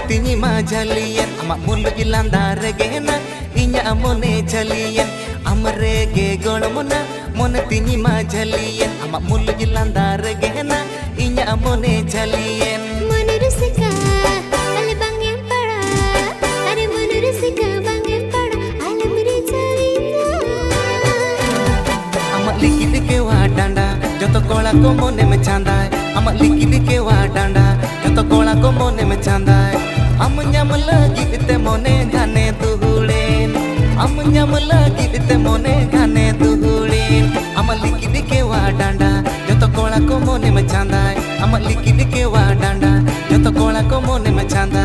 तिनी मा झलियन अमा मुल इलांदा रेगेना इन्या मोने झलियन अमरे गे गणमना मन तिनी मा झलियन अमा मुल इलांदा रेगेना इन्या मोने झलियन मनरुसिका अले बांगेम पड़ा अरे मनरुसिका बांगेम पड़ा अले मुरे झलिया अमा लिकिद के वा डांडा जतो कोला को मोने में चांदा अमा लिकिद के वा डांडा जतो कोला को मोने में चांदा अम न्याम लगी इते मोने गाने दुहुलेन अम न्याम लगी इते मोने गाने दुहुलेन अमा लिकिद के वा डांडा जतो कोला को मोने में चांदा अमा लिकिद के वा डांडा जतो कोला को मोने में चांदा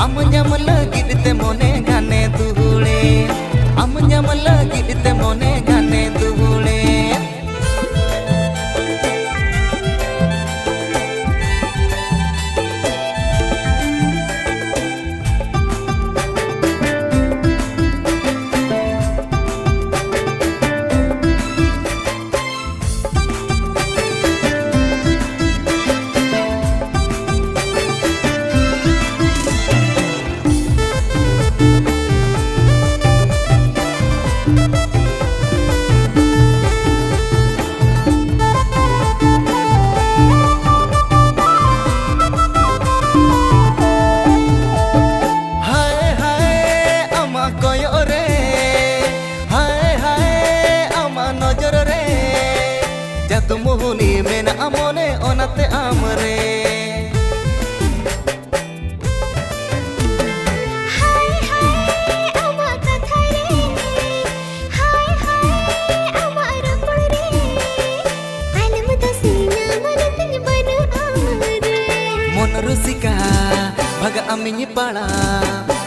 अम न्याम लगी इते मोने गाने दुहुलेन अम न्याम लगी इते मोने गाने दुहुलेन मुहुनी मेन अमोने ओनते आमरे हाय हाय अमा कथा रे हाय हाय अमा रपड़ रे आलम दसीना मन तिन बन आमरे मन रुसिका भग अमिनी पाड़ा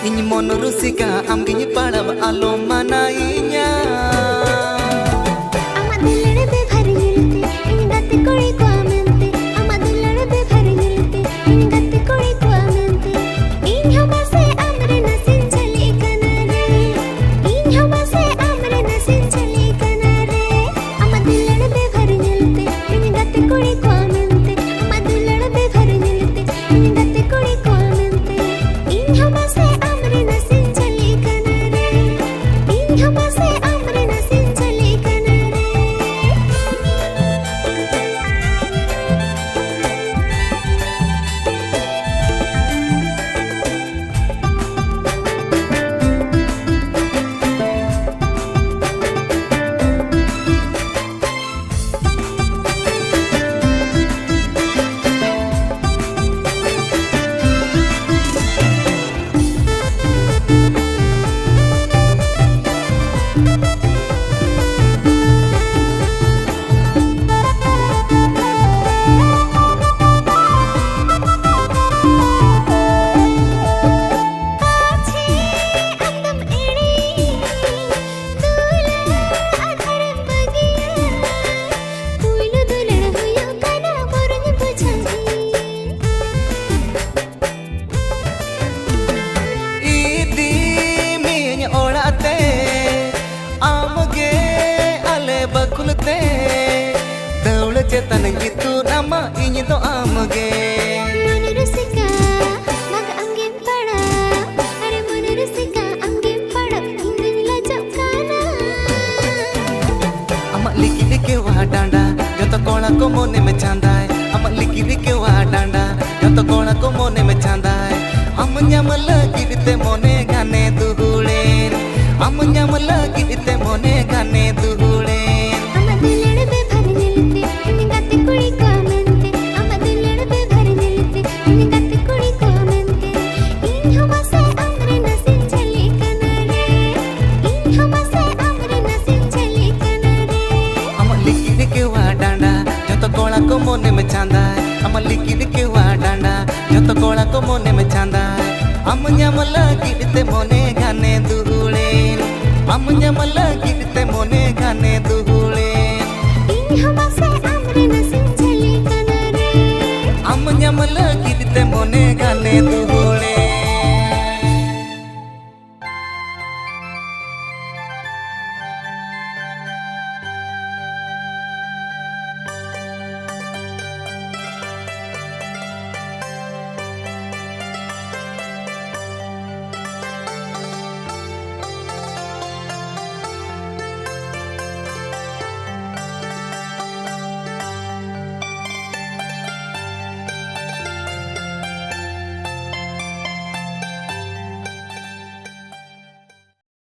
इन मन रुसिका अमिनी पाड़ा आलो मनाइnya कोई को आमंते अमा दुलड़ पे भर मिलते इन गत्ते कोई को आमंते इन हवा से अमरे नसीन चले कनारे इन हवा से अमरे नसीन चले कनारे अमा दुलड़ पे भर मिलते इन गत्ते कोई को आमंते अमा दुलड़ पे भर मिलते इन गत्ते कोई को आमंते इन हवा से अमरे नसीन चले कनारे इन हवा से अमरे नसीन चले कनारे दौड़ चेतन gitu nama ini to amge मनरुसिका मग अंगे पड़ा अरे मनरुसिका अंगे पड़ा इंगला चौकाना अमा लिकिद के वा डांडा जतो कोला को मोने में चांदा अमा लिकिद के वा डांडा जतो कोला को मोने में चांदा अम न्याम लगी इते मोने गाने दुहुलेन अम न्याम लगी इते मोने गाने दुहुलेन अमा दुलड़ पे भर मिलते इन गत्ते कोई को आमंते अमा दुलड़ पे भर मिलते इन गत्ते कोई को आमंते इन हवा से अमरे नसीन चले कनारे इन हवा से अमरे नसीन चले कनारे अमा लिकिद के वा डांडा जतो कोला को मोने में चांदा अमा लिकिद के वा डांडा जतो कोला को मोने में चांदा अम न्याम लगी इते मोने गाने दुहुलेन अम न्याम लगी इते मोने गाने